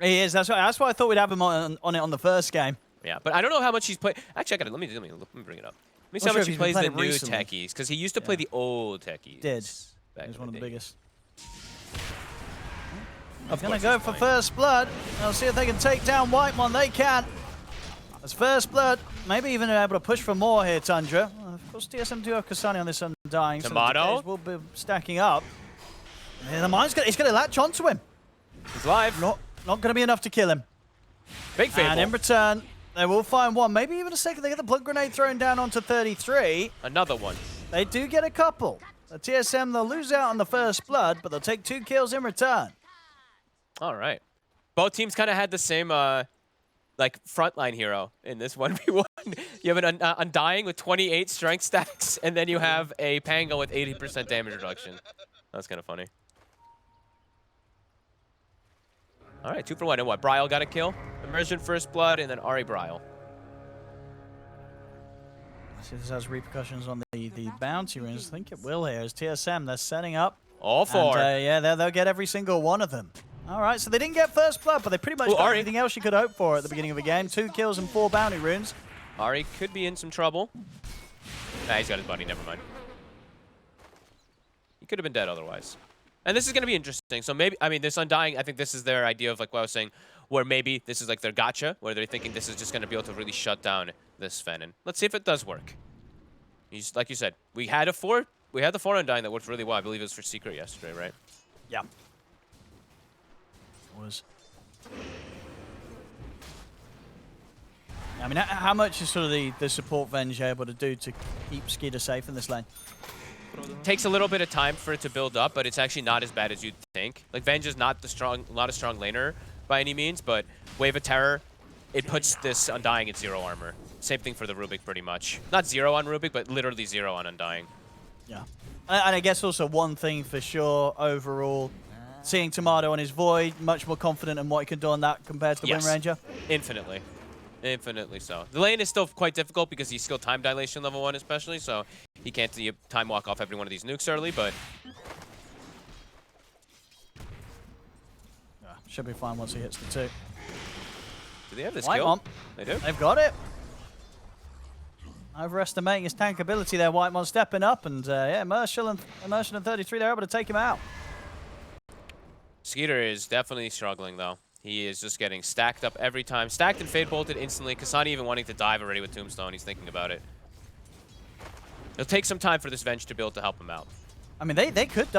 He is. That's why I thought we'd have him on it on the first game. Yeah, but I don't know how much he's played. Actually, I got to let me bring it up. Let me see how much he plays the new techies, because he used to play the old techies. Did. He was one of the biggest. Of Gonna go for first blood. I'll see if they can take down Whitemon. They can. As first blood, maybe even able to push for more here, Tundra. Of course, TSM do have Kasani on this Undying. Tomato. So will be stacking up. And the mine's he's going to latch onto him. He's live. Not going to be enough to kill him. Big Fable. And in return, they will find one. Maybe even a second. They get the blood grenade thrown down onto 33. Another one. They do get a couple. The TSM, they'll lose out on the first blood, but they'll take 2 kills in return. All right. Both teams kind of had the same, like, frontline hero in this 1v1. You have an Undying with 28 strength stacks, and then you have a Pango with 80% damage reduction. That's kind of funny. All right, 2 for 1. And what? Bryle got a kill. Immersion first blood, and then Ari Bryle. See if this has repercussions on the bounty runes. I think it will here. As TSM, they're setting up. All 4. And, yeah, they'll get every single one of them. All right, so they didn't get first blood, but they pretty much got everything else you could hope for at the beginning of a game. 2 kills and 4 bounty runes. Ari could be in some trouble. Nah, he's got his buddy. Never mind. He could have been dead otherwise. And this is going to be interesting. So maybe, I mean, this Undying, I think this is their idea of, like what I was saying, where maybe this is like their gotcha, where they're thinking this is just going to be able to really shut down this Fennon. Let's see if it does work. Like you said, we had the 4 Undying that worked really well. I believe it was for Secret yesterday, right? Yeah. Was. I mean, how much is sort of the support Venge able to do to keep Skeeter safe in this lane? Takes a little bit of time for it to build up, but it's actually not as bad as you'd think. Like, Venge is not a strong laner by any means, but Wave of Terror, it puts this Undying at 0 armor. Same thing for the Rubik, pretty much. Not 0 on Rubik, but literally 0 on Undying. Yeah. And I guess also one thing for sure, overall, seeing Tomato on his Void, much more confident in what he can do on that compared to the Wind Ranger? Infinitely. Infinitely so. The lane is still quite difficult because he's still time dilation level 1 especially, so he can't time walk off every one of these nukes early, but... Yeah, should be fine once he hits the 2. Do they have this kill? They do. They've got it. Overestimating his tank ability there, Whitemon stepping up, and yeah, Immersion and 33, they're able to take him out. Skeeter is definitely struggling, though. He is just getting stacked up every time. Stacked and Fade bolted instantly. Kasani even wanting to dive already with Tombstone. He's thinking about it. It'll take some time for this Venge to be able to help him out. I mean, they could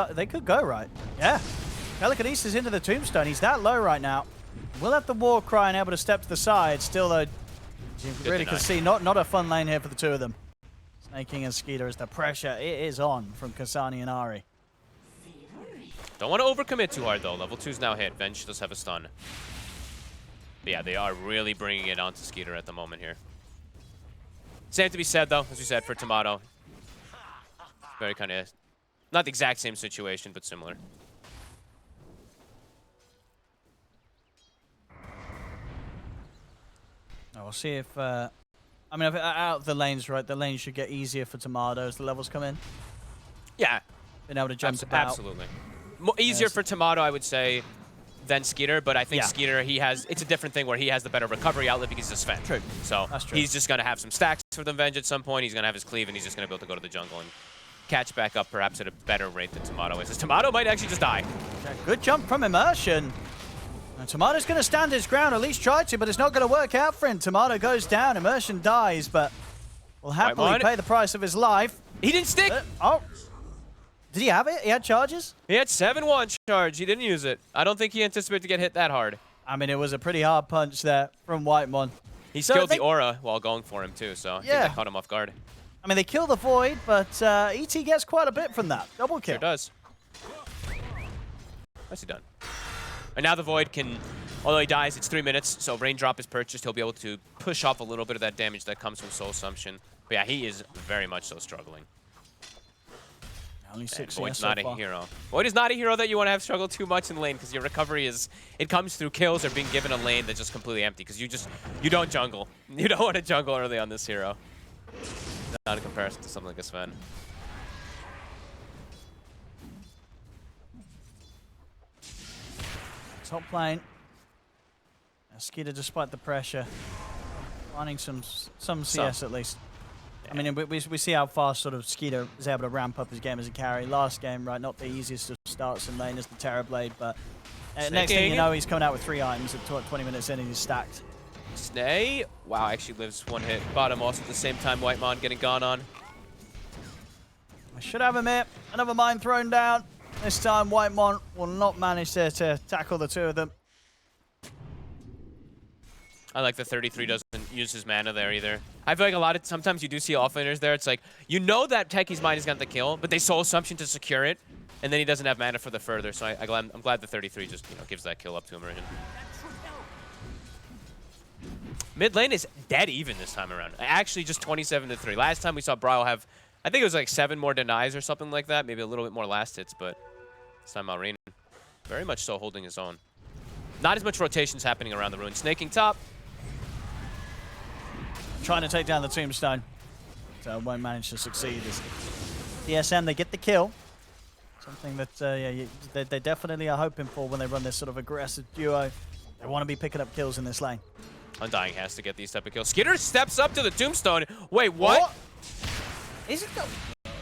go right. Yeah. Telekinesis into the Tombstone. He's that low right now. We'll have the War Cry and able to step to the side. Still, though, you really can see not a fun lane here for the 2 of them. Snake King and Skeeter as the pressure is on from Kasani and Ari. Don't want to overcommit too hard, though. Level 2's now hit. Venge does have a stun. But yeah, they are really bringing it onto Skeeter at the moment here. Same to be said, though, as we said, for Tomato. Very kind of... Not the exact same situation, but similar. We'll see if... I mean, if out of the lanes, right, the lanes should get easier for Tomato as the levels come in. Yeah. Being able to jump about. Absolutely. Easier for Tomato, I would say, than Skeeter, but I think Skeeter, it's a different thing where he has the better recovery outlet because he's a Sven. True. So that's true. He's just going to have some stacks for the Venge at some point. He's going to have his cleave, and he's just going to be able to go to the jungle and catch back up perhaps at a better rate than Tomato is. Tomato might actually just die. Yeah, good jump from Immersion. And Tomato's going to stand his ground, at least try to, but it's not going to work out for him. Tomato goes down, Immersion dies, but will happily pay the price of his life. He didn't stick! Oh. Did he have it? He had charges? He had 7-1 charge. He didn't use it. I don't think he anticipated to get hit that hard. I mean, it was a pretty hard punch there from Whitemon. He skilled the aura while going for him, too, so I think that caught him off guard. I mean, they kill the Void, but ET gets quite a bit from that. Double kill. Sure does. Nicely done. And now the Void can, although he dies, it's 3 minutes, so Raindrop is purchased. He'll be able to push off a little bit of that damage that comes from Soul Assumption. But yeah, he is very much so struggling. Only 6 Void's not a hero. Void is not a hero that you want to have struggle too much in lane because your recovery it comes through kills or being given a lane that's just completely empty because you don't jungle. You don't want to jungle early on this hero. Not in comparison to something like a Sven. Top lane. Skeeter, despite the pressure, finding some CS at least. Yeah. I mean, we see how fast sort of Skeeter is able to ramp up his game as a carry. Last game, right, not the easiest of starts in lane as the Terrorblade, but next thing you know, he's coming out with 3 items at 20 minutes in and he's stacked. Snay, wow, actually lives 1 hit. Bottom also at the same time, Whitemon getting gone on. I should have him here. Another mine thrown down. This time, Whitemon will not manage to tackle the 2 of them. I like the 33 doesn't use his mana there either. I feel like sometimes you do see offlaners there. It's like, you know that Techie's mine is going to kill, but they soul assumption to secure it, and then he doesn't have mana for the further. So I'm glad the 33 just gives that kill up to Immersion. Mid lane is dead even this time around. Actually, just 27-3. Last time we saw Bryle have, I think it was like 7 more denies or something like that. Maybe a little bit more last hits, but this time Malrine very much so holding his own. Not as much rotations happening around the ruin. Snaking top. Trying to take down the tombstone. So won't manage to succeed. TSM, they get the kill. Something that they definitely are hoping for when they run this sort of aggressive duo. They want to be picking up kills in this lane. Undying has to get these type of kills. Skitter steps up to the tombstone. Wait, what? Is it the...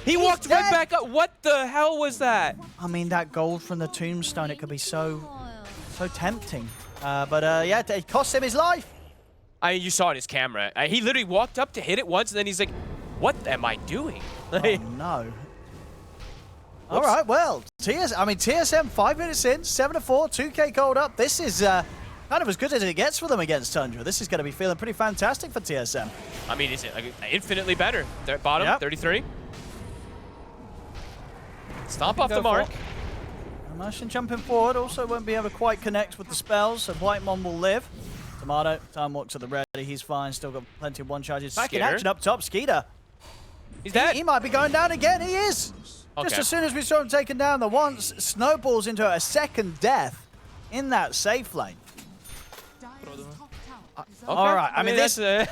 He walked right back up. What the hell was that? I mean, that gold from the tombstone, it could be so tempting. Yeah, it cost him his life. You saw it in his camera. He literally walked up to hit it once, and then he's like, what am I doing? Oh, no. All right, well, TSM 5 minutes in, 7-4, 2K gold up. This is kind of as good as it gets for them against Tundra. This is going to be feeling pretty fantastic for TSM. I mean, it's infinitely better. They're at bottom, yep. 33. Stomp off the mark. Immersion jumping forward, also won't be able to quite connect with the spells, so Whitemon will live. Tomato, time walk to the ready, he's fine, still got plenty of 1 charges. Back in action up top, Skeeter. He's dead. He might be going down again, he is! Okay. Just as soon as we saw him taken down the once, snowballs into a second death in that safe lane. Okay. All right, I mean, this is...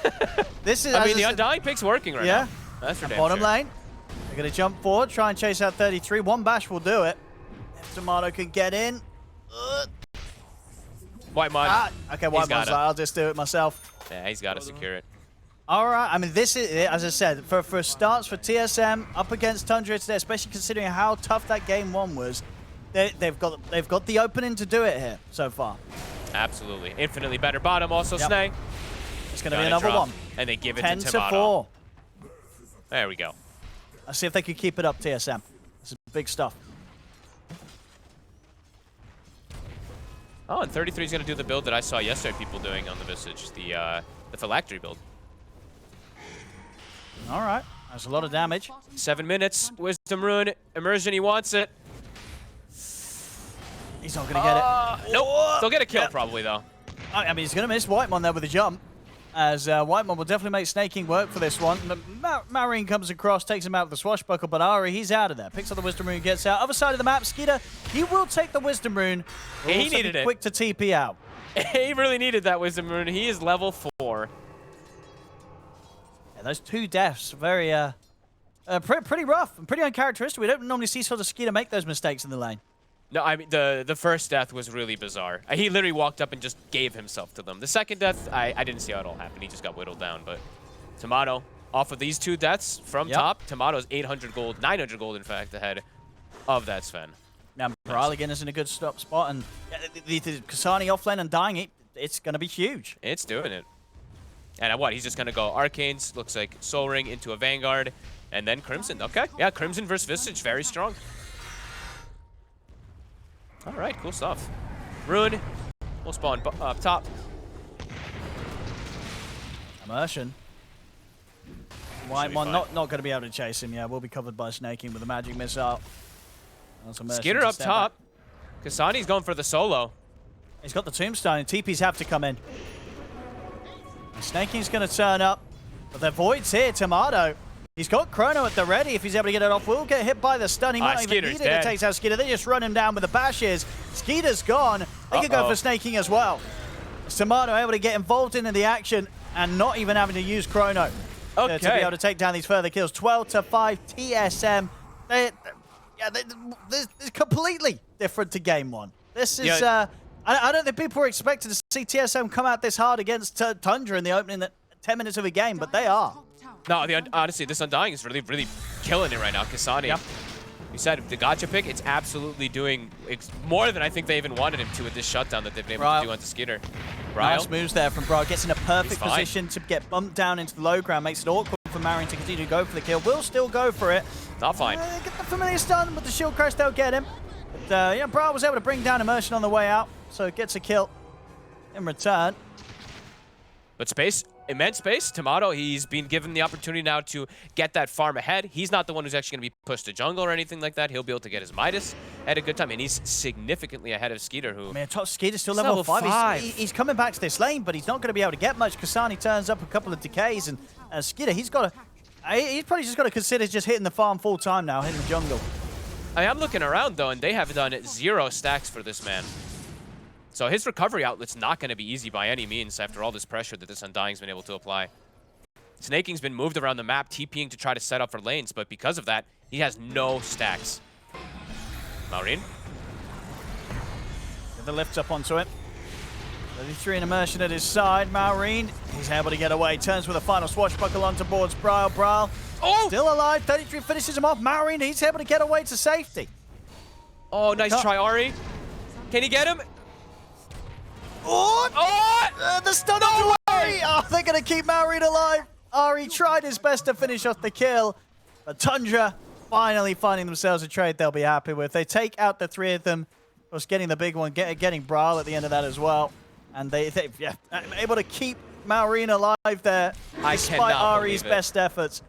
I mean, the Undying pick's working right now. That's for damn bottom sure. lane. They're going to jump forward, try and chase out 33. 1 bash will do it. If Tomato can get in. Whitemon. Okay, Whitemon's like, I'll just do it myself. Yeah, he's got to secure it. All right, I mean, this is, as I said, for starts for TSM up against Tundra today, especially considering how tough that game 1 was, they've got the opening to do it here so far. Absolutely. Infinitely better bottom, also Snake. It's going to be another one. And they give it 10 to Tomato. 4. There we go. Let's see if they can keep it up, TSM. This is big stuff. Oh, and 33 is going to do the build that I saw yesterday people doing on the Visage, the Phylactery build. All right. That's a lot of damage. 7 minutes. Wisdom Rune. Immersion, he wants it. He's not going to get it. Nope. They'll get a kill probably, though. I mean, he's going to miss Whitemon there with a jump. As Whitemon will definitely make snaking work for this one. Marine comes across, takes him out with the swashbuckle, but Ari, he's out of there. Picks up the Wisdom Rune, gets out. Other side of the map, Skeeter, he will take the Wisdom Rune. He needed it. Quick to TP out. He really needed that Wisdom Rune. He is level 4. Yeah, those 2 deaths, very, pretty rough and pretty uncharacteristic. We don't normally see sort of Skeeter make those mistakes in the lane. No, I mean, the first death was really bizarre. He literally walked up and just gave himself to them. The second death, I didn't see how it all happened. He just got whittled down. But Tomato, off of these 2 deaths from top, Tomato's 800 gold, 900 gold, in fact, ahead of that Sven. Now, Bral again is in a good spot, and the Kasani offlane and dying, it's going to be huge. It's doing it. And what? He's just going to go Arcanes, looks like Soul Ring into a Vanguard, and then Crimson. Okay, yeah, Crimson versus Visage, very strong. All right, cool stuff. Rune, we'll spawn up top. Immersion. Whitemon not going to be able to chase him. Yeah, we'll be covered by snaking with a magic missile. Skitter up top. Kasani's going for the solo. He's got the tombstone, and TPs have to come in. Snaking's going to turn up, but the Void's here. Tomato. He's got Chrono at the ready. If he's able to get it off, will get hit by the stun. He might even need it. It takes out Skeeter. They just run him down with the bashes. Skeeter's gone. They could go for snaking as well. Tomato able to get involved in the action and not even having to use Chrono to be able to take down these further kills. 12-5 TSM. This is completely different to game 1. This is, I don't think people were expecting to see TSM come out this hard against Tundra in the opening 10 minutes of a game, but they are. No, honestly, this Undying is really, really killing it right now. Kasani, Yep. you said the gotcha pick, it's absolutely doing more than I think they even wanted him to with this shutdown that they've been able to do onto Skeeter. Nice moves there from Bro. Gets in a perfect position to get bumped down into the low ground. Makes it awkward for Marion to continue to go for the kill. Will still go for it. Not fine. Get the familiar stun with the shield crash. They'll get him. But yeah, Bro was able to bring down Immersion on the way out. So gets a kill in return. But space, immense space. Tomato, he's been given the opportunity now to get that farm ahead. He's not the one who's actually going to be pushed to jungle or anything like that. He'll be able to get his Midas at a good time. And he's significantly ahead of Skeeter, who... Man, top Skeeter's still level 5. He's coming back to this lane, but he's not going to be able to get much. Kasani turns up a couple of decays, and Skeeter, he's probably just got to consider just hitting the farm full time now, hitting the jungle. I'm looking around, though, and they have done 0 stacks for this man. So his recovery outlet's not going to be easy by any means after all this pressure that this Undying's been able to apply. Snaking's been moved around the map, TPing to try to set up for lanes, but because of that, he has no stacks. Maureen? Get the lift up onto it. 33 in Immersion at his side. Maureen, he's able to get away. Turns with a final swashbuckle on towards Braille. Braille still alive. 33 finishes him off. Maureen, he's able to get away to safety. Oh, nice try, Ari. Can he get him? The stun on Ari! Oh, they're going to keep Maureen alive. Ari tried his best to finish off the kill, but Tundra finally finding themselves a trade they'll be happy with. They take out the 3 of them, of course, getting the big one, getting Brawl at the end of that as well. And they able to keep Maureen alive there, despite Ari's best efforts.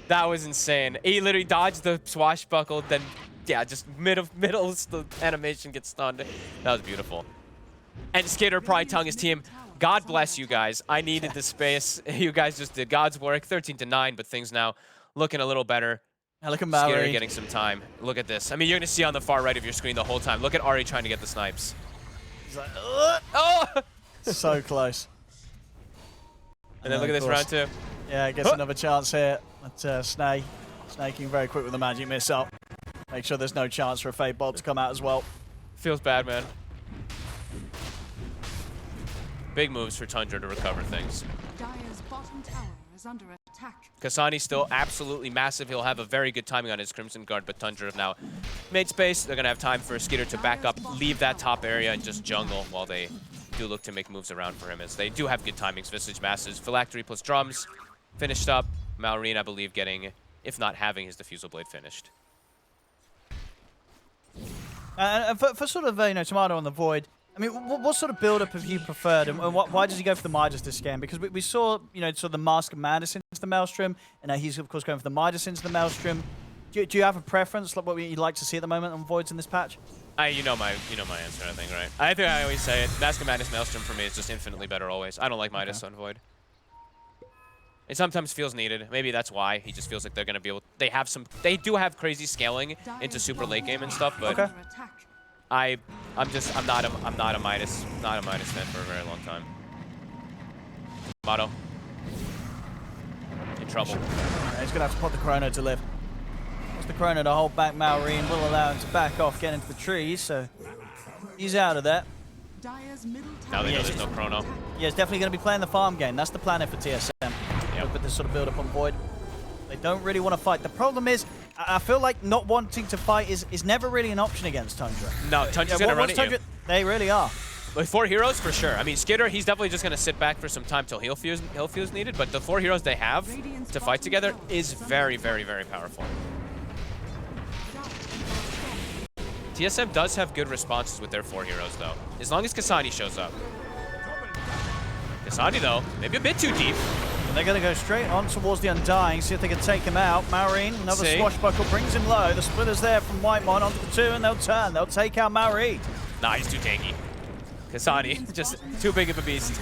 That was insane. He literally dodged the swashbuckle, then, yeah, just middle the animation gets stunned. That was beautiful. And Skater probably telling his team, God bless you guys. I needed the space. You guys just did God's work. 13-9, but things now looking a little better. Now look at Skater getting some time. Look at this. I mean, you're going to see on the far right of your screen the whole time. Look at Ari trying to get the snipes. He's like, oh! So close. And then look at this round 2. Yeah, gets another chance here. But Snake. Snaking very quick with the magic missile. Make sure there's no chance for a Fade Bolt to come out as well. Feels bad, man. Big moves for Tundra to recover things. Dire's bottom tower is under attack. Kasani's still absolutely massive. He'll have a very good timing on his Crimson Guard, but Tundra have now made space. They're going to have time for Skeeter to back up, leave that top area, and just jungle while they do look to make moves around for him, as they do have good timings. Visage Masses, Phylactery plus Drums finished up. Maureen, I believe, getting, if not having, his Diffusal Blade finished. For sort of, Tomato on the Void, I mean, what sort of build-up have you preferred, and why does he go for the Midas this game? Because we saw, sort of the Mask of Madness into the Maelstrom, and he's, of course, going for the Midas into the Maelstrom. Do you have a preference, like what you'd like to see at the moment on Voids in this patch? You know my answer, I think, right? I think I always say it. Mask of Madness Maelstrom for me is just infinitely better always. I don't like Midas on Void. It sometimes feels needed. Maybe that's why. He just feels like they're going to be able... They do have crazy scaling into super late game and stuff, but... I'm not a Midas fan for a very long time. Tomato. In trouble. He's gonna have to put the Chrono to live. Wants the Chrono to hold back Maureen, will allow him to back off, get into the trees, so he's out of that. Now they know there's no Chrono. Yeah, it's definitely gonna be playing the farm game. That's the plan for TSM. Yep. With this sort of build up on Void. They don't really want to fight. The problem is, I feel like not wanting to fight is never really an option against Tundra. No, Tundra's going to run at you. They really are. With 4 heroes, for sure. I mean, Skitter, he's definitely just going to sit back for some time till heal fuse needed, but the 4 heroes they have to fight together is very, very, very powerful. TSM does have good responses with their 4 heroes, though, as long as Kasani shows up. Kasani, though, maybe a bit too deep. They're going to go straight on towards the Undying, see if they can take him out. Maureen, another swashbuckle, brings him low. The splitter's there from Whitemon onto the 2, and they'll turn. They'll take out Maureen. Nah, he's too tanky. Kasani, just too big of a beast.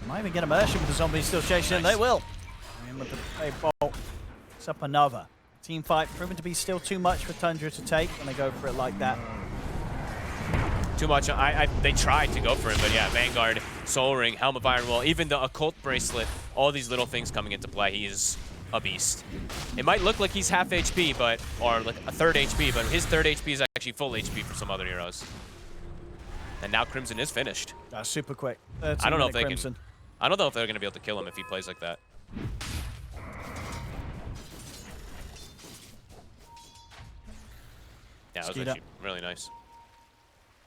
Might even get Immersion with the zombies still chasing in. They will. And with the Fade Bolt, it's up another. Team fight proven to be still too much for Tundra to take when they go for it like that. Too much. They tried to go for it, but yeah, Vanguard, Soul Ring, Helm of Iron Will, even the Occult Bracelet, all these little things coming into play. He is a beast. It might look like he's half HP, or like a third HP, but his third HP is actually full HP for some other heroes. And now Crimson is finished. That's super quick. I don't know if they Crimson. can. I don't know if they're going to be able to kill him if he plays like that. Yeah, that was actually really nice.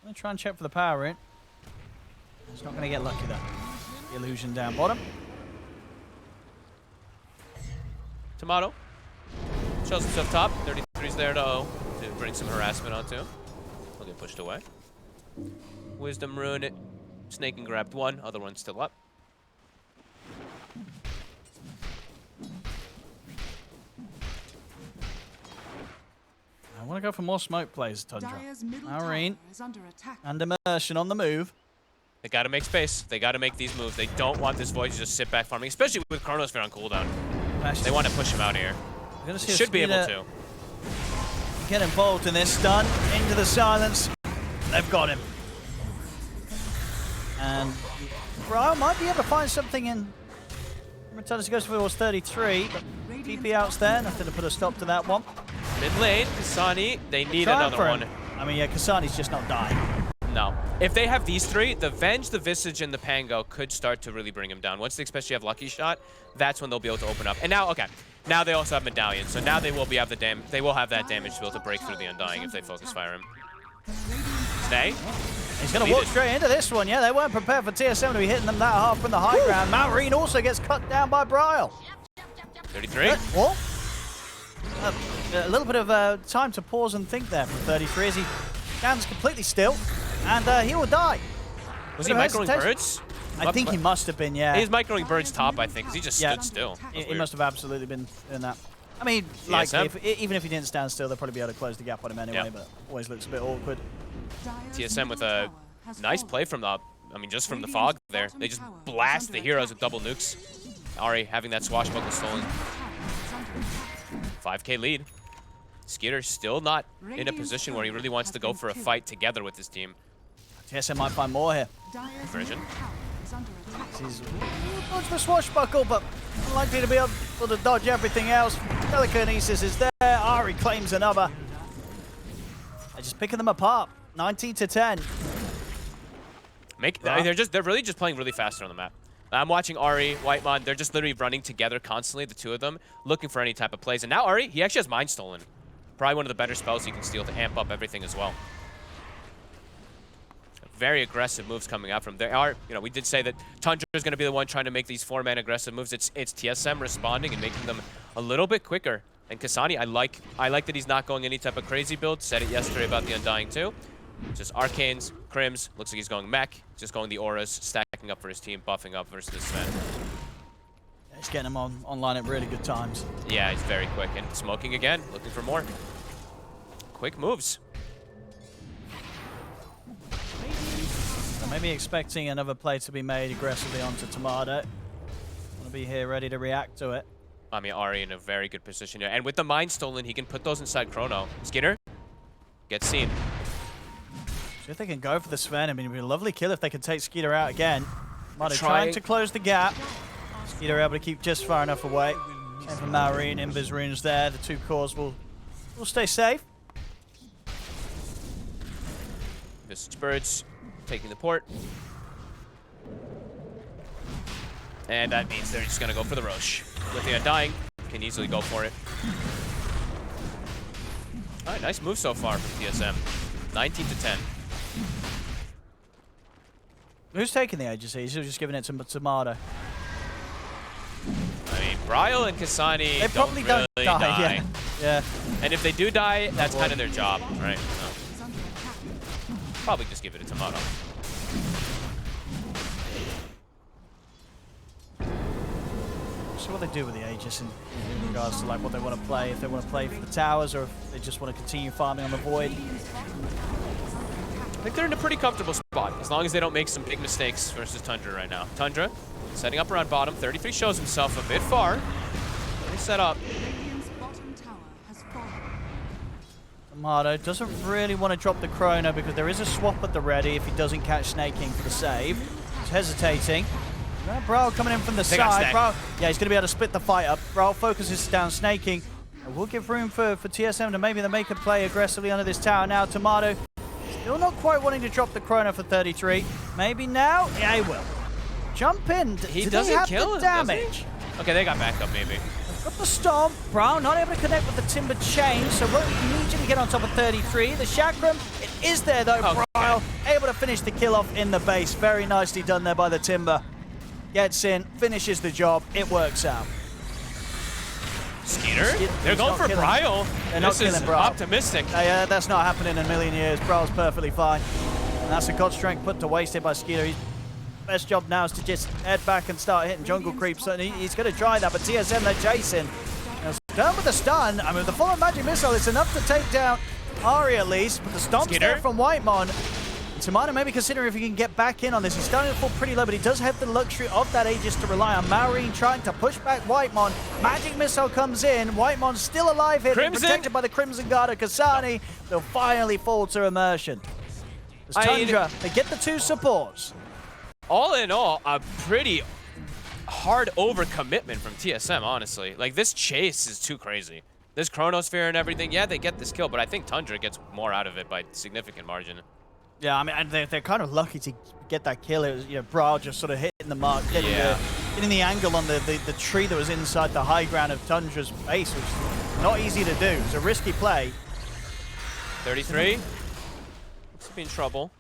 I'm going to try and check for the power in. He's not going to get lucky though. The illusion down bottom. Tomato shows himself top. 33's there to bring some harassment onto him. He'll get pushed away. Wisdom ruined it. Snaking grabbed one. Other one's still up. I want to go for more smoke plays, Tundra. Dire's middle Marine tower is under attack. and Immersion on the move. They got to make space. They got to make these moves. They don't want this Void to just sit back farming, especially with Chronosphere on cooldown. They want to push him out here. They should be able to. Get involved in this stun into the silence. They've got him. And Brio might be able to find something in. Returns goes towards 33, but PP out's there. Nothing to put a stop to that one. Mid lane, Kasani, they need another one. I mean, yeah, Kasani's just not dying. No. If they have these three, the Venge, the Visage, and the Pango could start to really bring him down. Once they especially have Lucky Shot, that's when they'll be able to open up. And now, okay, now they also have Medallion, so now they will be that damage to be able to break through the Undying if they focus fire him. Stay. He's going to walk straight into this one. Yeah, they weren't prepared for TSM to be hitting them that hard from the high ground. Marine also gets cut down by Brile. 33. What? A little bit of time to pause and think there from 33 as he stands completely still, and he will die. Was he microing birds? I think he must have been, yeah. He's microing birds top, I think, because he just stood still. He must have absolutely been doing that. I mean, like, even if he didn't stand still, they'll probably be able to close the gap on him anyway, but always looks a bit awkward. TSM with a nice play from the, just from the fog there. They just blast the heroes with double nukes. Ari having that swashbuckle stolen. 5k lead. Skeeter still not in a position where he really wants to go for a fight together with his team. TSM might find more here. Version. He's dodge the swashbuckle, but unlikely to be able to dodge everything else. Telekinesis is there. Ari claims another. They're just picking them apart. 19 to 10. They're really just playing really faster on the map. I'm watching Ari, Whitemon, they're just literally running together constantly, the two of them, looking for any type of plays. And now Ari, he actually has Mind Stolen. Probably one of the better spells he can steal to amp up everything as well. Very aggressive moves coming out from there. We did say that Tundra is going to be the one trying to make these 4-man aggressive moves. It's TSM responding and making them a little bit quicker. And Kasani, I like that he's not going any type of crazy build. Said it yesterday about the Undying too. Just Arcanes, Crims, looks like he's going mech, just going the auras, stacking up for his team, buffing up versus this Sven. He's getting him online at really good times. Yeah, he's very quick. And smoking again, looking for more. Quick moves. Maybe expecting another play to be made aggressively onto Tomato. Want to be here ready to react to it. Ari in a very good position here. And with the Mind Stolen, he can put those inside Chrono. Skinner gets seen. See if they can go for the Sven. I mean, it'd be a lovely kill if they could take Skeeter out again. Tomato trying to close the gap. Skeeter able to keep just far enough away. Same for Marine, Ember's runes there. The two cores will stay safe. Visage Birds taking the port. And that means they're just going to go for the Roche. With the Undying, can easily go for it. All right, nice move so far from TSM. 19 to 10. Who's taking the agency? He's just giving it to Tomato. I mean, Brile and Kasani they probably don't really die. Yeah. And if they do die, that's kind of their job, right? So, probably just give it a Tomato. So what they do with the Aegis in regards to like what they want to play, if they want to play for the towers or if they just want to continue farming on the Void. I think they're in a pretty comfortable spot, as long as they don't make some big mistakes versus Tundra right now. Tundra setting up around bottom. 33 shows himself a bit far. They set up. Tomato doesn't really want to drop the Chrono because there is a swap at the ready if he doesn't catch Snaking for the save. He's hesitating. Bro coming in from the side. Bro, yeah, he's going to be able to split the fight up. Bro focuses down Snaking. We'll give room for TSM to maybe make a play aggressively under this tower now. Tomato Still not quite wanting to drop the Chrono for 33. Maybe now? Yeah, he will. Jump in. He Did doesn't have kill the him, damage? does he? Okay, they got backup maybe. Got the Stomp. Brown not able to connect with the Timber Chain, so won't immediately get on top of 33. The Chakram, it is there though. Okay. Brown able to finish the kill off in the base. Very nicely done there by the Timber. Gets in, finishes the job. It works out. Skeeter? They're going for Bryle. This is optimistic. Yeah, that's not happening in a million years. Bryle's perfectly fine. And that's a God Strength put to waste here by Skeeter. His best job now is to just head back and start hitting jungle creeps. And he's going to try that, but TSM, they're chasing. Down with the stun. I mean, the full magic missile, it's enough to take down Ari at least, but the stomp's there from Whitemon. Tomato maybe considering if he can get back in on this. He's starting to fall pretty low, but he does have the luxury of that Aegis to rely on. Maureen trying to push back Whitemon. Magic Missile comes in. Whitemon's still alive here, protected by the Crimson Guard of Kasani. They'll finally fall to immersion. As Tundra, they get the 2 supports. All in all, a pretty hard overcommitment from TSM, honestly. Like, this chase is too crazy. This Chronosphere and everything, yeah, they get this kill, but I think Tundra gets more out of it by significant margin. Yeah, I mean, and they're kind of lucky to get that kill. It was, you know, Brawl just sort of hitting the mark, getting the angle on the tree that was inside the high ground of Tundra's base, which is not easy to do. It's a risky play. 33. Looks to be in trouble.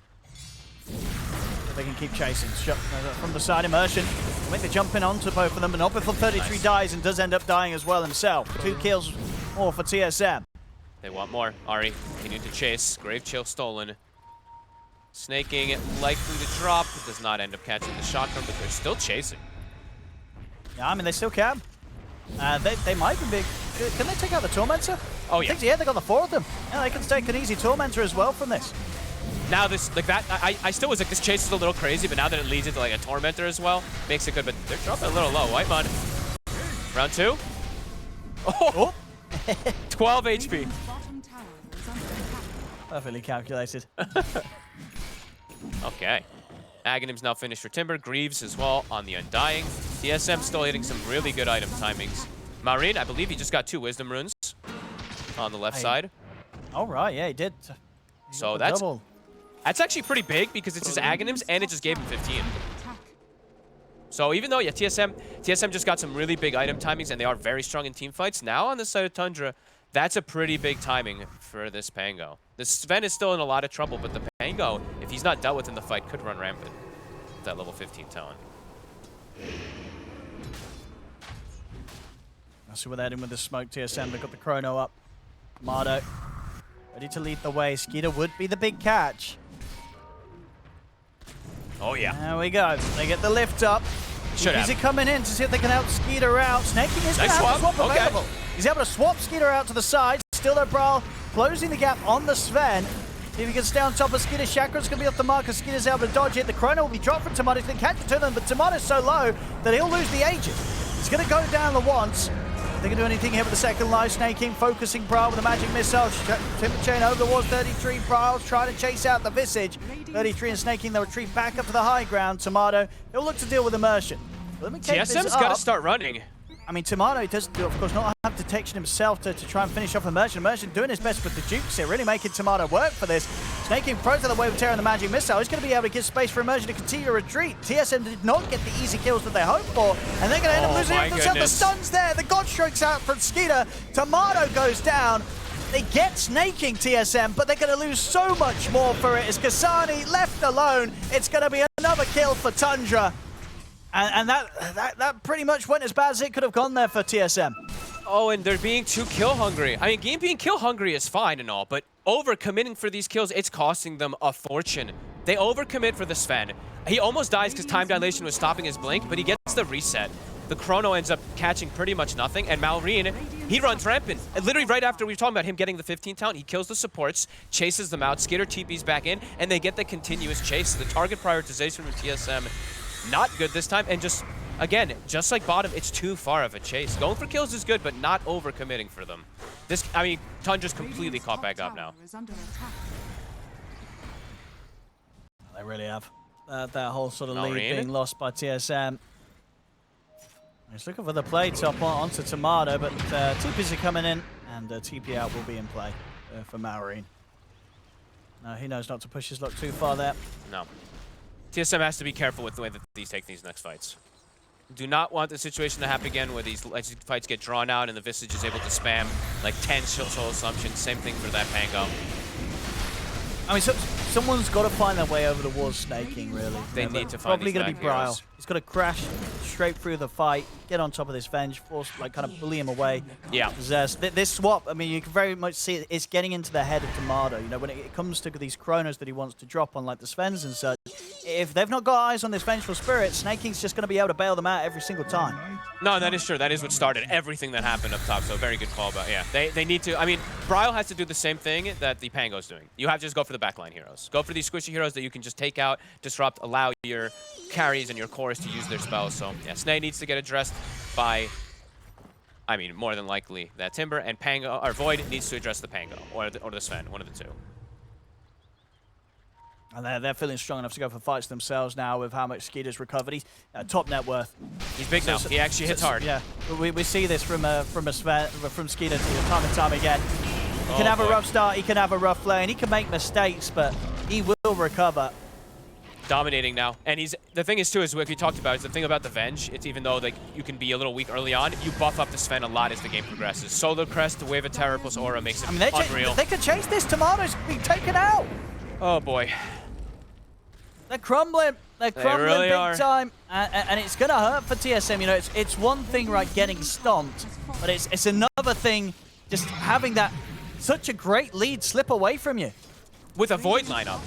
If they can keep chasing. From the side, Immersion will make the jump in onto both of them, but not before 33 dies and does end up dying as well himself. 2 kills more for TSM. They want more. Ari continuing to chase. Grave Chill stolen. Snaking likely to drop. It does not end up catching the shotgun, but they're still chasing. Yeah, I mean, they still can. They might be big. Can they take out the Tormentor? Oh, yeah. Yeah, they got the 4 of them. Yeah, they can take an easy Tormentor as well from this. Now this, like that, I still was like, this chase is a little crazy, but now that it leads into like a Tormentor as well, makes it good, but they're dropping a little low. Whitemon. Round 2. Oh! 12 HP. Perfectly calculated. Okay. Aghanim's now finished for Timber. Greaves as well on the Undying. TSM still hitting some really good item timings. Maureen, I believe he just got 2 Wisdom Runes on the left side. All right, yeah, he did. So that's actually pretty big because it's his Aghanims and it just gave him 15. So even though, yeah, TSM just got some really big item timings and they are very strong in team fights, now on the side of Tundra, that's a pretty big timing for this Pango. The Sven is still in a lot of trouble, but the Pango, if he's not dealt with in the fight, could run rampant with that level 15 talent. I see what they're doing with the smoke. TSM, they've got the Chrono up. Mardo ready to lead the way. Skeeter would be the big catch. Oh, yeah. There we go. They get the lift up. Easy coming in to see if they can help Skeeter out. Snaking is going to have a swap available. He's able to swap Skeeter out to the side. Still though, Brawl closing the gap on the Sven. See if he can stay on top of Skeeter. Chakra's going to be off the mark as Skeeter's able to dodge it. The Chrono will be dropped from Tomato. He's going to catch the turn, but Tomato's so low that he'll lose the Aegis. He's going to go down the once. They can do anything here with the second life. Snaking, focusing Brawl with a magic missile. Timber Chain over towards 33. Brawl's trying to chase out the Visage. 33 and Snaking, they'll retreat back up to the high ground. Tomato, he'll look to deal with Immersion. Let me take TSM's got to start running. I mean, Tomato does, of course, not have detection himself to try and finish off Immersion. Immersion doing his best with the Dukes here, really making Tomato work for this. Snaking throws out the way of tearing the magic missile. He's going to be able to give space for Immersion to continue to retreat. TSM did not get the easy kills that they hoped for, and they're going to end up losing themselves. The stun's there. The God Strikes out from Skeeter. Tomato goes down. They get Snaking TSM, but they're going to lose so much more for it. As Kasani left alone, it's going to be another kill for Tundra. And that pretty much went as bad as it could have gone there for TSM. Oh, and they're being too kill hungry. I mean, being kill hungry is fine and all, but over-committing for these kills, it's costing them a fortune. They over-commit for the Sven. He almost dies because time dilation was stopping his blink, but he gets the reset. The Chrono ends up catching pretty much nothing, and Maureen, he runs rampant. And literally right after we were talking about him getting the 15 talent, he kills the supports, chases them out, Skitter TPs back in, and they get the continuous chase. The target prioritization from TSM, not good this time, and just, again, just like bottom, it's too far of a chase. Going for kills is good, but not over-committing for them. This, I mean, Tundra's completely caught back up now. They really have. That whole sort of lead being lost by TSM. He's looking for the play top onto Tomato, but TPs are coming in, and TP out will be in play for Maureen. No, he knows not to push his luck too far there. No. TSM has to be careful with the way that these take these next fights. Do not want the situation to happen again where these fights get drawn out and the Visage is able to spam like 10 soul assumptions. Same thing for that Pango. I mean, someone's got to find their way over the wall snaking, really. They need to find Probably these going to back be Bryle. heroes. He's got to crash straight through the fight, get on top of this Venge, force, like, kind of bully him away. Yeah. Possess. This swap, I mean, you can very much see it's getting into the head of Tomato. You know, when it comes to these chronos that he wants to drop on, like the Svens and such, if they've not got eyes on this Vengeful Spirit, Snaking's just going to be able to bail them out every single time. No, that is true. That is what started everything that happened up top, so very good call. But yeah, they need to, I mean, Bryle has to do the same thing that the Pango's doing. You have to just go for the backline heroes. Go for these squishy heroes that you can just take out, disrupt, allow your carries and your cores to use their spells. So yeah, Snake needs to get addressed by, I mean, more than likely that Timber, and Pango, or Void needs to address the Pango, or the Sven, one of the two. And they're feeling strong enough to go for fights themselves now with how much Skeeter's recovered. He's top net worth. He's big now. He actually hits hard. Yeah, we see this from Skeeter time and time again. He can have a rough start, he can have a rough lane, he can make mistakes, but he will recover. Dominating now, and the thing is too is what we talked about is the thing about the Venge. It's even though like you can be a little weak early on, you buff up the Sven a lot as the game progresses. Solar Crest, the Wave of Terror plus Aura makes it unreal. They could chase this. Tomato's being taken out. Oh boy. They're crumbling. They're crumbling really big are. time, and it's gonna hurt for TSM. You know, it's one thing, right, getting stomped, but it's another thing just having that such a great lead slip away from you. With a Void lineup,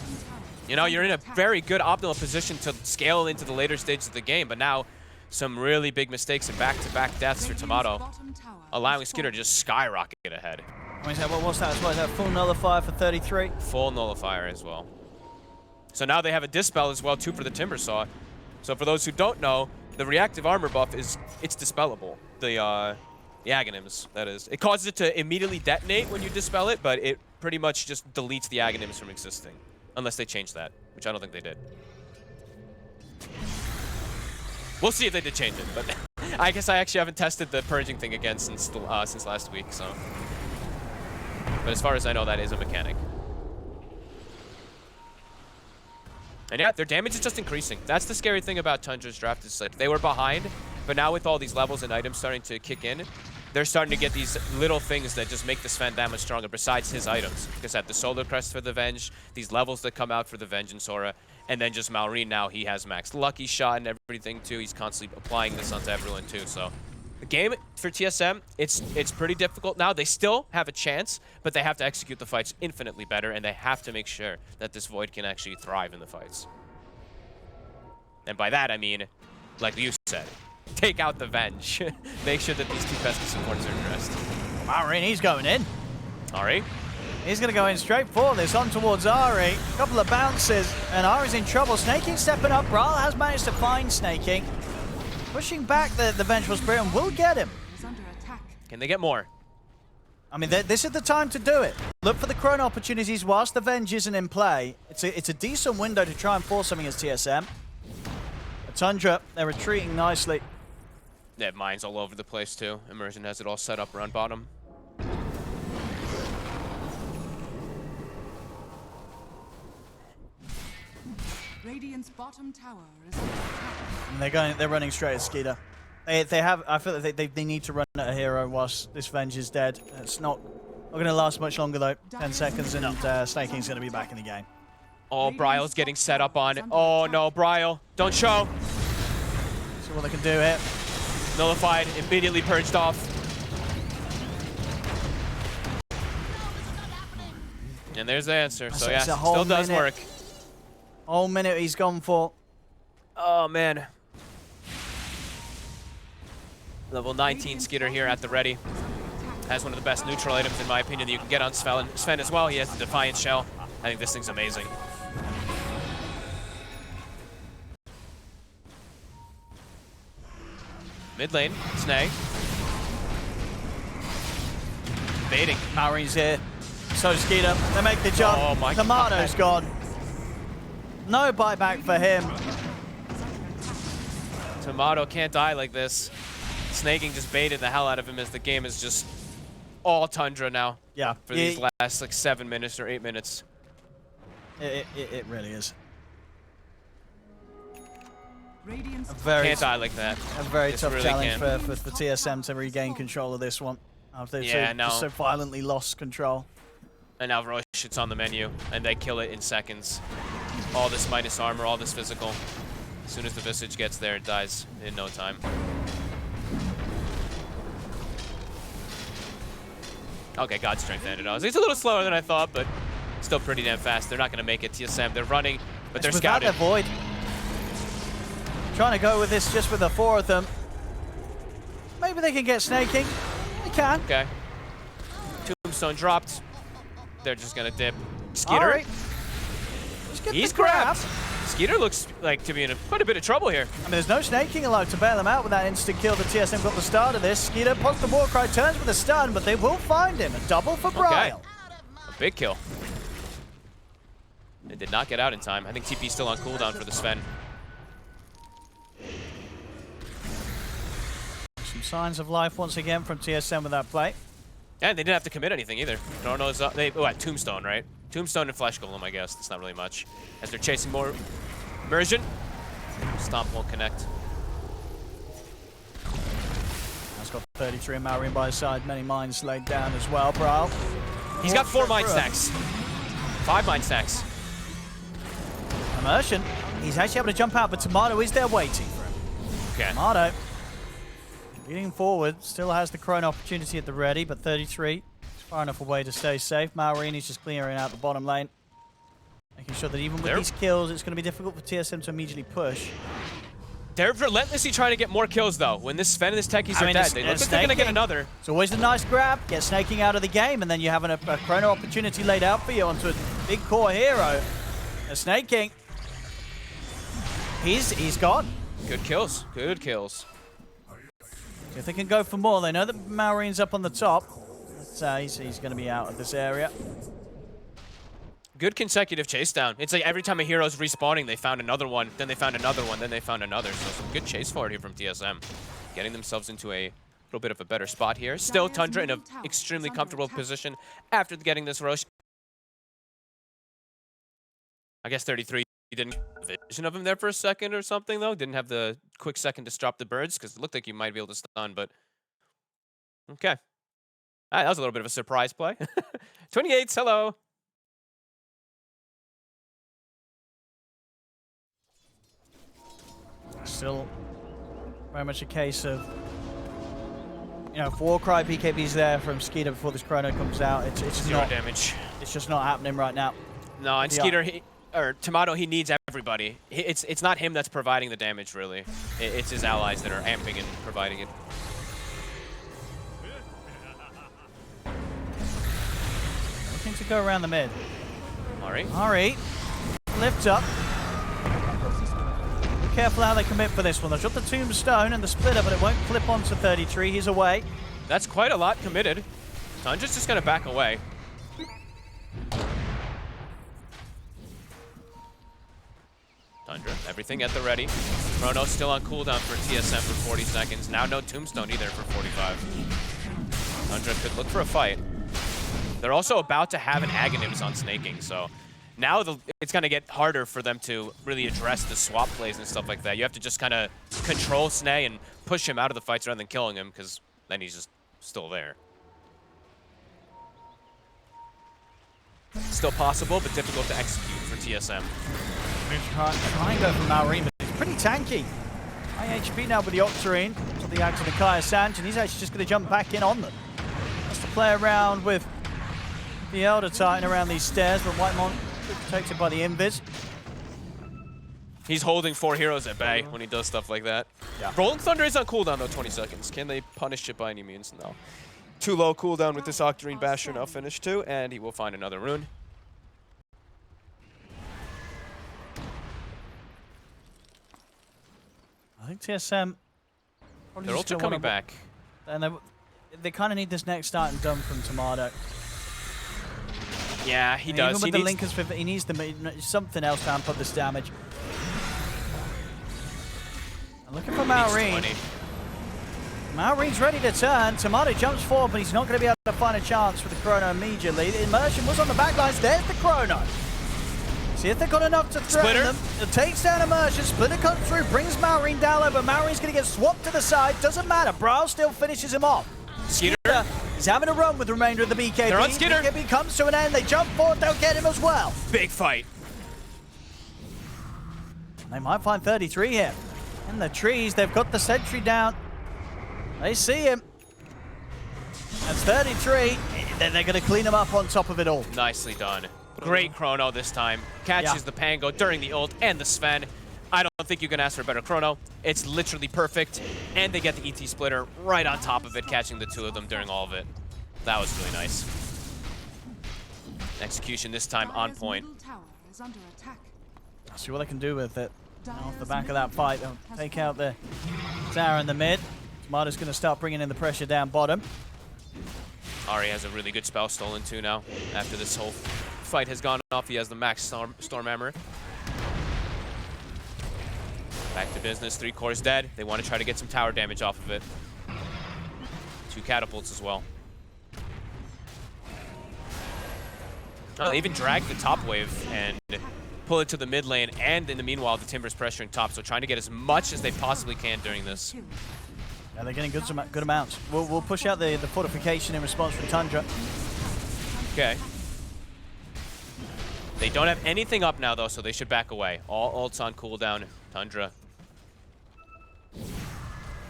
you know, you're in a very good optimal position to scale into the later stages of the game, but now some really big mistakes and back-to-back deaths for Tomato, allowing Skitter to just skyrocket ahead. What's that? What is that? Full nullifier for 33. Full nullifier as well. So now they have a Dispel as well, too, for the Timber Saw. So for those who don't know, the reactive armor buff it's dispellable. The Aghanims, that is. It causes it to immediately detonate when you dispel it, but it pretty much just deletes the Aghanims from existing. Unless they change that, which I don't think they did. We'll see if they did change it, but I guess I actually haven't tested the purging thing again since last week, so. But as far as I know, that is a mechanic. And yeah, their damage is just increasing. That's the scary thing about Tundra's draft is like they were behind, but now with all these levels and items starting to kick in, they're starting to get these little things that just make the Sven that much stronger besides his items. Because at the Solar Crest for the Venge, these levels that come out for the Venge and Sora, and then just Malrine now, he has max Lucky Shot and everything too. He's constantly applying this onto everyone too, so. The game for TSM, it's pretty difficult now. They still have a chance, but they have to execute the fights infinitely better, and they have to make sure that this Void can actually thrive in the fights. And by that, I mean, like you said, take out the Venge. Make sure that these two pesky supports are addressed. Malrine, he's going in. Ari? He's going to go in straight for this, on towards Ari. A couple of bounces, and Ari's in trouble. Snaking stepping up. Bryle has managed to find Snaking. Pushing back the Vengeful Spirit and will get him. Can they get more? I mean, this is the time to do it. Look for the chrono opportunities whilst the Venge isn't in play. It's a decent window to try and force something as TSM. Tundra, they're retreating nicely. They have mines all over the place too. Immersion has it all set up around bottom. Radiant's bottom tower is And they're running straight at Skeeter. I feel like they need to run at a hero whilst this Venge is dead. It's not going to last much longer though. 10 seconds and Snaking's going to be back in the game. Oh, Bryle's getting set up on. Oh no, Bryle, don't show. See what they can do here. Nullified, immediately purged off. And there's the answer. So yeah, still does work. Whole minute he's gone for. Oh man. Level 19 Skitter here at the ready. Has one of the best neutral items in my opinion that you can get on Sven as well. He has the Defiant Shell. I think this thing's amazing. Mid lane, Snag. Baiting. Malrine's here. So Skeeter, they make the jump. Oh my Tomato's gone. No buyback for him. Tomato can't die like this. Snaking just baited the hell out of him as the game is just all Tundra now. Yeah. For these last like 7 minutes or 8 minutes. It really is. Radiant's A very, Can't die like that. a very Just tough really challenge can't. for TSM to regain control of this one. After they Yeah, just so violently lost control. And now Roche, it's on the menu, and they kill it in seconds. All this minus armor, all this physical. As soon as the Visage gets there, it dies in no time. Okay, God Strength ended us. It's a little slower than I thought, but still pretty damn fast. They're not going to make it. TSM, they're running, but they're Without scouting. their void. Trying to go with this just with the 4 of them. Maybe they can get snaking. They can. Okay. Tombstone dropped. They're just going to dip. Skeeter. Right. He's grabbed. Skeeter looks like to be in quite a bit of trouble here. I mean, there's no snaking allowed to bail him out with that instant kill that TSM got the start of this. Skeeter pops the Warcry, turns with a stun, but they will find him. A double for Bryle. A big kill. It did not get out in time. I think TP's still on cooldown for the Sven. Some signs of life once again from TSM with that play. And they didn't have to commit anything either. Chrono's up. Tombstone, right? Tombstone and Flesh Golem, I guess. That's not really much. As they're chasing more immersion. Stomp won't connect. That's got 33 and Maureen by his side. Many mines laid down as well. Bryle. He's got 4 mine stacks. 5 mine stacks. Immersion. He's actually able to jump out, but Tomato is there waiting for him. Okay. Tomato leading forward. Still has the Chrono opportunity at the ready, but 33. Far enough away to stay safe. Maureen's just clearing out the bottom lane. Making sure that even with these kills, it's going to be difficult for TSM to immediately push. They're relentlessly trying to get more kills, though. When this Sven and this Techies are dead, they look like they're going to get another. It's always a nice grab. Get snaking out of the game, and then you have a Chrono opportunity laid out for you onto a big core hero. A snaking. He's gone. Good kills. Good kills. If they can go for more, they know that Maureen's up on the top. He's going to be out of this area. Good consecutive chase down. It's like every time a hero's respawning, they found another one, then they found another one, then they found another. So some good chase forward here from TSM. Getting themselves into a little bit of a better spot here. Still Tundra in an extremely comfortable position after getting this Roche. I guess 33 didn't have a vision of him there for a second or something, though. Didn't have the quick second to stop the birds because it looked like you might be able to stun, but okay. That was a little bit of a surprise play. 28s, hello. Still very much a case of, you know, if Warcry BKB's there from Skeeter before this Chrono comes out, it's Zero not damage. It's just not happening right now. No, and Skeeter, or Tomato, he needs everybody. It's not him that's providing the damage, really. It's his allies that are amping and providing it. Looking to go around the mid. Ari Lifts up. Be careful how they commit for this one. They'll drop the Tombstone and the Splitter, but it won't flip onto 33. He's away. That's quite a lot committed. Tundra's just going to back away. Tundra, everything at the ready. Chrono's still on cooldown for TSM for 40 seconds. Now no Tombstone either for 45. Tundra could look for a fight. They're also about to have an Aghanims on snaking, so now it's going to get harder for them to really address the swap plays and stuff like that. You have to just kind of control Snay and push him out of the fights rather than killing him, because then he's just still there. Still possible, but difficult to execute for TSM. Try and go for Maureen, but he's pretty tanky. High HP now with the Octarine. To the axe of the Kaya Sanch, and he's actually just going to jump back in on them. Has to play around with the Elder Titan around these stairs, but Whitemon protected by the Invis. He's holding 4 heroes at bay when he does stuff like that. Yeah. Rolling Thunder is on cooldown though, 20 seconds. Can they punish it by any means? No. Too low cooldown with this Octarine Basher now finished too, and he will find another rune. I think TSM... They're also coming back. And they kind of need this next start and done from Tomato. Yeah, he does. Even with the Linkers, he needs something else to amp up this damage. I'm looking for Maureen. Maureen's ready to turn. Tomato jumps forward, but he's not going to be able to find a chance for the Chrono immediately. The immersion was on the back lines. There's the Chrono. See if they've got enough to threaten Splitter. them. It takes down Immersion. Splitter comes through, brings Maureen down low, but Maureen's going to get swapped to the side. Doesn't matter. Brawl still finishes him off. Skeeter. He's having a run with the remainder of the BKB. They're on Skeeter. BKB comes to an end. They jump forward. They'll get him as well. Big fight. They might find 33 here. In the trees, they've got the sentry down. They see him. That's 33. Then they're going to clean him up on top of it all. Nicely done. Great chrono this time. Catches the Pango during the ult and the Sven. I don't think you can ask for a better chrono. It's literally perfect. And they get the ET splitter right on top of it, catching the two of them during all of it. That was really nice. Execution this time on Dire's point. middle tower is under attack. See what they can do with it. Off the Dire's back of middle that fight, tower they'll has take fallen. out the tower in the mid. Tomato's going to start bringing in the pressure down bottom. Ari has a really good spell stolen too now. After this whole fight has gone off, he has the max storm hammer. Back to business, 3 cores dead. They want to try to get some tower damage off of it. 2 catapults as well. Oh, they even drag the top wave and pull it to the mid lane, and in the meanwhile, the Timber's pressuring top, so trying to get as much as they possibly can during this. Yeah, they're getting good amounts. We'll push out the fortification in response from Tundra. Okay. They don't have anything up now, though, so they should back away. All ults on cooldown. Tundra Yeah,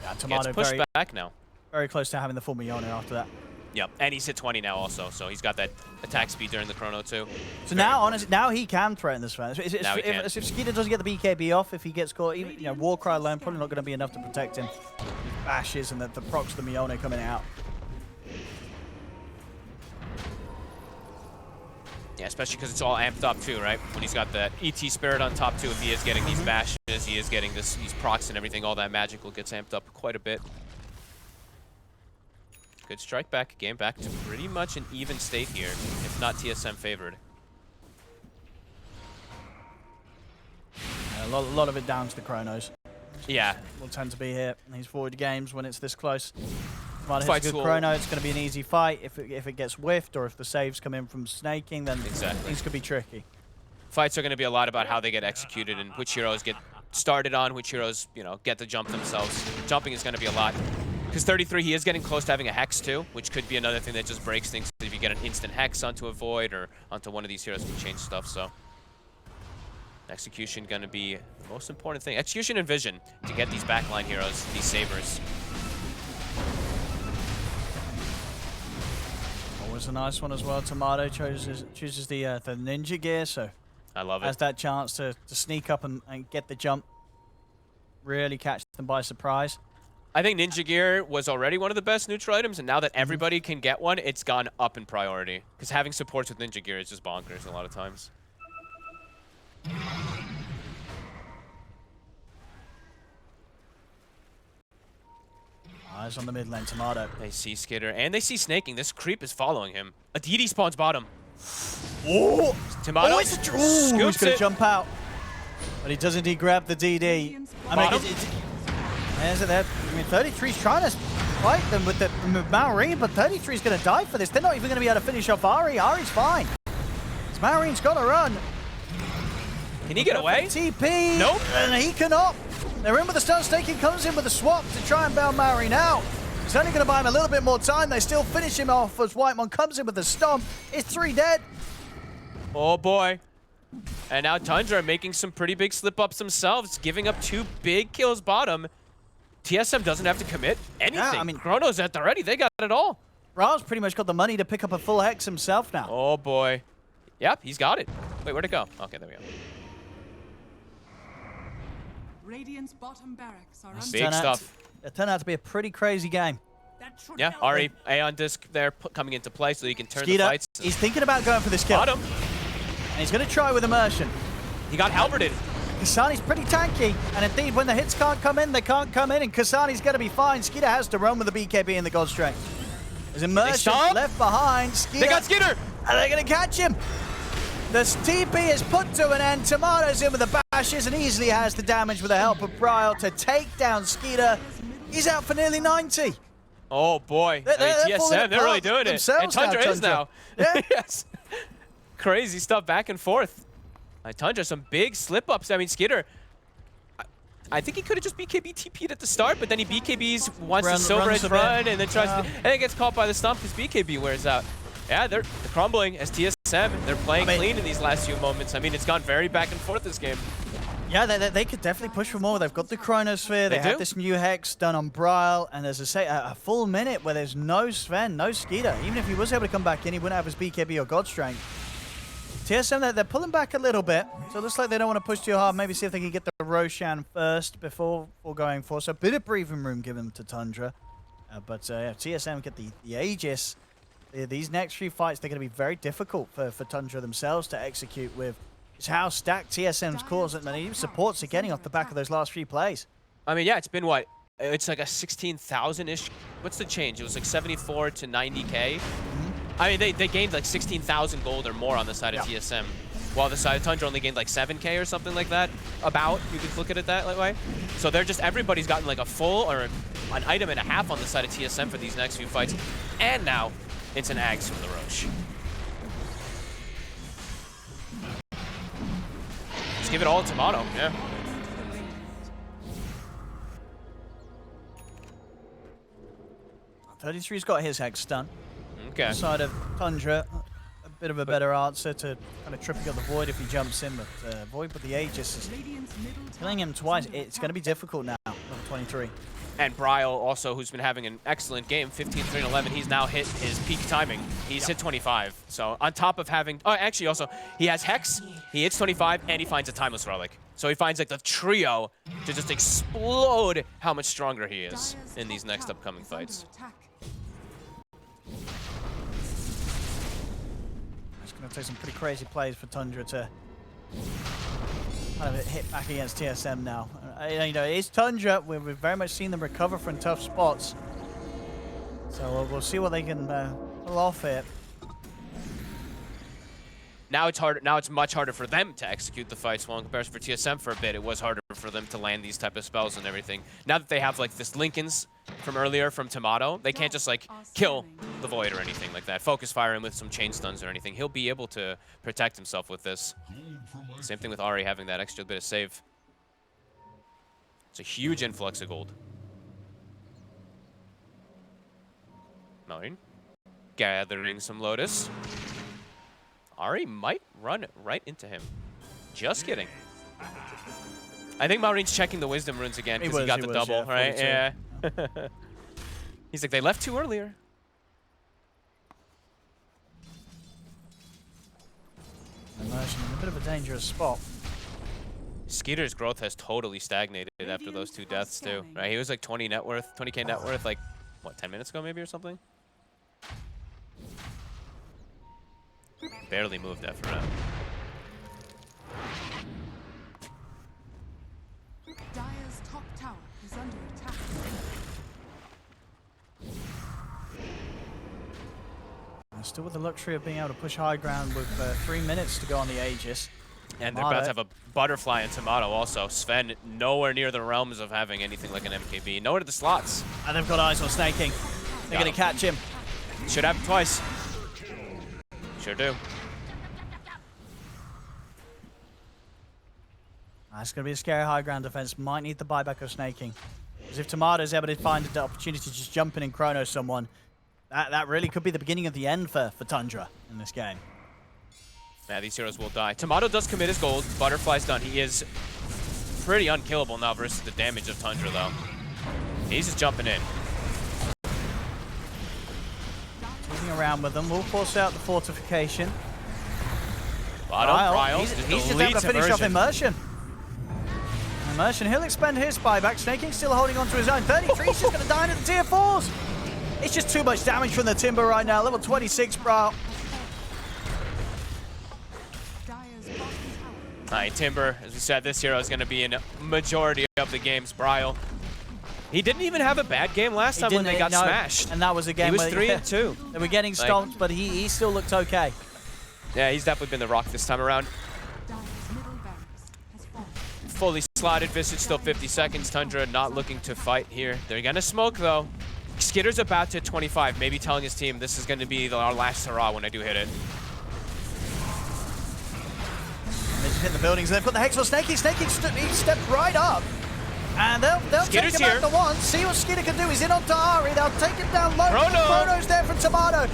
gets Tomato pushed back now. very close to having the full Miona after that. Yep, and he's hit 20 now also, so he's got that attack speed during the chrono too. So now, honestly, now he can threaten this fan. Now he can. If Skeeter doesn't get the BKB off, if he gets caught, even, you know, Warcry alone probably not going to be enough to protect him. Bashes and the procs of the Miona coming out. Yeah, especially because it's all amped up too, right? When he's got that ET Spirit on top too, if he is getting these bashes, he is getting these procs and everything, all that magical gets amped up quite a bit. Good strike back, game back to pretty much an even state here, if not TSM favored. Yeah, a lot of it down to the chronos. Yeah. Will tend to be here in these forward games when it's this close. Tomato hits Fight's a good cool. chrono, it's going to be an easy fight. If it gets whiffed or if the saves come in from snaking, then Exactly. things could be tricky. Fights are going to be a lot about how they get executed and which heroes get started on, which heroes, you know, get the jump themselves. Jumping is going to be a lot. Because 33, he is getting close to having a Hex too, which could be another thing that just breaks things. If you get an instant Hex onto a Void or onto one of these heroes, can change stuff, so. Execution going to be the most important thing. Execution and vision to get these backline heroes, these sabers. Always a nice one as well. Tomato chooses the ninja gear, so I love has it. that chance to sneak up and get the jump. Really catch them by surprise. I think Ninja Gear was already one of the best neutral items, and now that everybody can get one, it's gone up in priority. Because having supports with Ninja Gear is just bonkers a lot of times. Eyes on the mid lane, Tomato. They see Skitter, and they see Snaking. This creep is following him. A DD spawns bottom. Oh! Tomato He's scoops going to it. jump out. But he does indeed grab the DD. I mean, Bottom. there's it there. I mean, 33's trying to fight them with the Maureen, but 33's going to die for this. They're not even going to be able to finish off Ari. Ari's fine. This Maureen's got to run. Can he get away? TP. Nope. And he cannot. They're in with the stun. Staking comes in with a swap to try and bail Maureen out. It's only going to buy him a little bit more time. They still finish him off as Whitemon comes in with a stomp. It's 3 dead. Oh boy. And now Tundra making some pretty big slip-ups themselves, giving up 2 big kills bottom. TSM doesn't have to commit anything. Yeah, I mean- Chrono's at the ready. They got it all. Ra's pretty much got the money to pick up a full Hex himself now. Oh boy. Yep, he's got it. Wait, where'd it go? Okay, there we go. Radiant's bottom barracks are under Big stuff. It turned out to be a pretty crazy game. Yeah, Ari, Aeon Disc there coming into play so he can turn the Skeeter, fights. he's thinking about going for this kill. Bottom. And he's going to try with Immersion. He got halberded. Kasani's pretty tanky, and indeed, when the hits can't come in, they can't come in, and Kasani's going to be fine. Skeeter has to run with the BKB and the God Strength. There's Immersion stop. left behind. Skeeter, They got Skitter. and they're going to catch him. The TP is put to an end. Tomato's in with the bashes and easily has the damage with the help of Bryle to take down Skeeter. He's out for nearly 90. Oh boy. They're falling TSM, they're really apart doing it. themselves And Tundra now, is now. Yeah. Yes. Crazy stuff back and forth. Tundra, some big slip-ups. I mean, Skitter, I think he could have just BKB TP'd at the start, but then he BKBs, wants to Silver Edge run, and then tries to, and then gets caught by the stomp because BKB wears out. Yeah, they're crumbling as TSM. They're playing clean in these last few moments. I mean, it's gone very back and forth this game. Yeah, they could definitely push for more. They've got the Chronosphere, they have this new Hex done on Bryle, and as I say, a full minute where there's no Sven, no Skeeter. Even if he was able to come back in, he wouldn't have his BKB or God Strength. TSM, they're pulling back a little bit, so it looks like they don't want to push too hard. Maybe see if they can get the Roshan first before going for. So a bit of breathing room given to Tundra. Yeah, TSM get the Aegis. These next few fights, they're going to be very difficult for Tundra themselves to execute with. It's how stacked TSM's cores and even supports are getting off the back of those last few plays. I mean, yeah, it's been what? It's like a 16,000-ish. What's the change? It was like 74 to 90K. I mean, they gained like 16,000 gold or more on the side of TSM, while the side of Tundra only gained like 7K or something like that. About, you could look at it that way. So they're just, everybody's gotten like a full or an item and a half on the side of TSM for these next few fights. And now it's an Ags from the Roche. Let's give it all to Tomato, yeah. .33's got his Hex stun. Okay. Side of Tundra, a bit of a better answer to kind of tripping up the Void if he jumps in, but Void with the Aegis is killing him twice. It's going to be difficult now, level 23. And Bryle also, who's been having an excellent game, 15, 3, and 11. He's now hit his peak timing. He's hit 25. So on top of having, oh, actually also, he has Hex, he hits 25, and he finds a Timeless Relic. So he finds like the trio to just explode how much stronger he is in these next upcoming fights. It's going to take some pretty crazy plays for Tundra to kind of hit back against TSM now. You know, it's Tundra. We've very much seen them recover from tough spots. So we'll see what they can pull off here. Now it's harder. Now it's much harder for them to execute the fights. Well, in comparison for TSM for a bit, it was harder for them to land these type of spells and everything. Now that they have like this Lincoln's from earlier from Tomato, they can't just like kill the Void or anything like that. Focus fire him with some chain stuns or anything. He'll be able to protect himself with this. Same thing with Ari having that extra bit of save. It's a huge influx of gold. Marine gathering some Lotus. Ari might run right into him. Just kidding. I think Maureen's checking the Wisdom runes again because he got the double, yeah, right? Yeah. He's like, they left too earlier. Immersion in a bit of a dangerous spot. Skeeter's growth has totally stagnated after those two deaths too, right? He was like 20 net worth, 20K net worth, like, what, 10 minutes ago maybe or something? Barely moved after that. Dire's top tower is under attack. Still with the luxury of being able to push high ground with 3 minutes to go on the Aegis. And they're about to have a Butterfly and Tomato also. Sven nowhere near the realms of having anything like an MKB. Nowhere to the slots. And they've got eyes on Snaking. They're going to catch him. Should happen twice. Sure do. That's going to be a scary high ground defense. Might need the buyback of Snaking. Because if Tomato's able to find the opportunity to just jump in and chrono someone, that really could be the beginning of the end for Tundra in this game. Yeah, these heroes will die. Tomato does commit his gold. Butterfly's done. He is pretty unkillable now versus the damage of Tundra, though. He's just jumping in. Moving around with them. We'll force out the fortification. Bryle. He's just able to finish off Immersion. Immersion, he'll expend his buyback. Snaking still holding on to his own. 33's just going to die into the tier 4s. It's just too much damage from the Timber right now. Level 26, Bryle. Alright, Timber, as we said, this hero is going to be in a majority of the games. Bryle. He didn't even have a bad game last time when they got smashed. And that was a game where he was 3-2. They were getting stomped, but he still looked okay. Yeah, he's definitely been the rock this time around. Fully slotted, Visage still 50 seconds. Tundra not looking to fight here. They're going to smoke, though. Skitter's about to hit 25, maybe telling his team this is going to be our last hurrah when I do hit it. It's hitting the buildings. They've got the Hex for Snaky. Snaky stepped right up. And they'll take him out the one. See what Skeeter can do. He's in on Dari. They'll take him down low. Chrono's there from Tomato.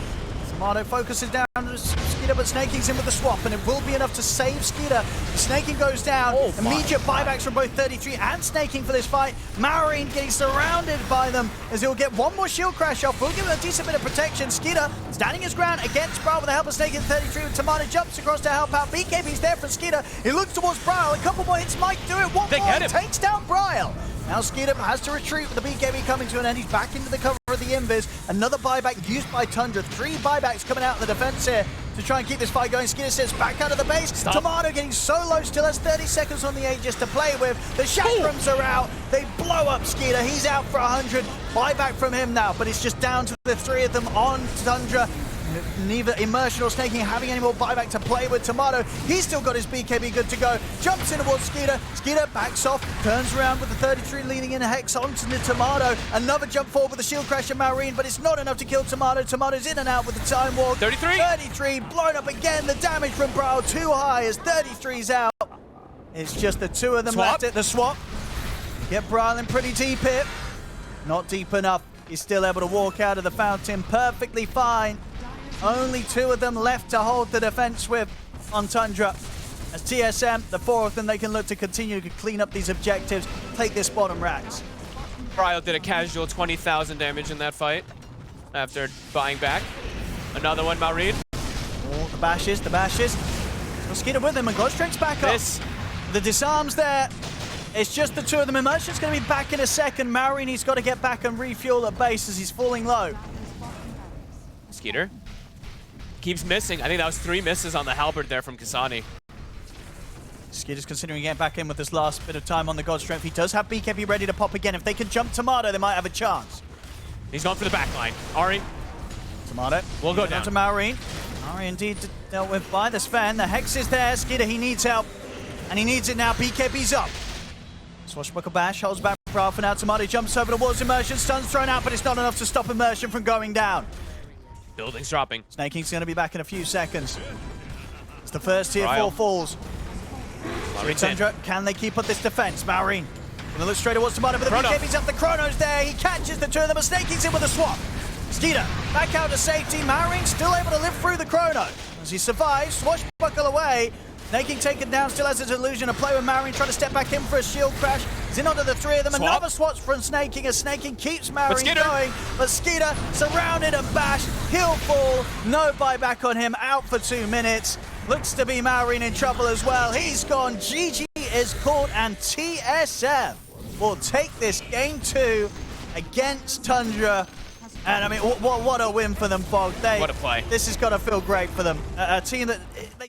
Tomato focuses down Skeeter, but Snaking's in with the swap, and it will be enough to save Skeeter. Snaking goes down. Immediate buybacks from both 33 and Snaking for this fight. Marine getting surrounded by them as he'll get one more shield crash off. We'll give him a decent bit of protection. Skeeter standing his ground against Brawl with the help of Snaking 33. Tomato jumps across to help out. BKB's there for Skeeter. He looks towards Brawl. A couple more hits might do it. One more takes down Brawl. Now Skeeter has to retreat with the BKB coming to an end. He's back into the cover of the Invis. Another buyback used by Tundra. 3 buybacks coming out in the defense here to try and keep this fight going. Skeeter sits back out of the base. Tomato getting so low, still has 30 seconds on the Aegis to play with. The chakrams are out. They blow up Skeeter. He's out for 100. Buyback from him now, but it's just down to the 3 of them on Tundra. Neither Immersion or Snaking having any more buyback to play with. Tomato, he's still got his BKB good to go. Jumps in towards Skeeter. Skeeter backs off, turns around with the 33 leading in a Hex onto the Tomato. Another jump forward with the shield crash of Marine, but it's not enough to kill Tomato. Tomato's in and out with the time walk. 33 blown up again. The damage from Brawl too high as 33's out. It's just the 2 of them left at the swap. Get Brawl in pretty deep here. Not deep enough. He's still able to walk out of the fountain perfectly fine. Only 2 of them left to hold the defense with on Tundra. As TSM, the 4 of them, they can look to continue to clean up these objectives, take this bottom racks. Bryle did a casual 20,000 damage in that fight after buying back. Another one, Marine. Oh, the bashes. Well, Skeeter with him, and Godstrength's back up. The disarm's there. It's just the 2 of them. Immersion's going to be back in a second. Marine, he's got to get back and refuel at base as he's falling low. Skeeter keeps missing. I think that was 3 misses on the halberd there from Kasani. Skeeter's considering getting back in with this last bit of time on the God Strength. He does have BKB ready to pop again. If they can jump Tomato, they might have a chance. He's going for the back line. Ari. Tomato. We'll go down to Maureen. Ari indeed dealt with by the Sven. The Hex is there. Skeeter, he needs help. And he needs it now. BKB's up. Swashbuckle Bash holds back Brawl for now. Tomato jumps over towards Immersion. Stun's thrown out, but it's not enough to stop Immersion from going down. Building's dropping. Snaking's going to be back in a few seconds. It's the first tier 4 falls. Tundra, can they keep up this defense? Marine going to look straight towards Tomato, but the BKB's up. The Chrono's there. He catches the 2 of them. A Snaking's in with a swap. Skeeter back out to safety. Marine still able to live through the Chrono. As he survives, Swashbuckle away. Snaking taken down, still has his illusion to play with Marine, trying to step back in for a shield crash. He's in onto the 3 of them. Another swap from Snaking as Snaking keeps Marine going. But Skeeter surrounded and bashed. He'll fall. No buyback on him. Out for 2 minutes. Looks to be Marine in trouble as well. He's gone. GG is called, and TSM will take this game 2 against Tundra. And I mean, what a win for them, Fog. What a play. This has got to feel great for them. A team that...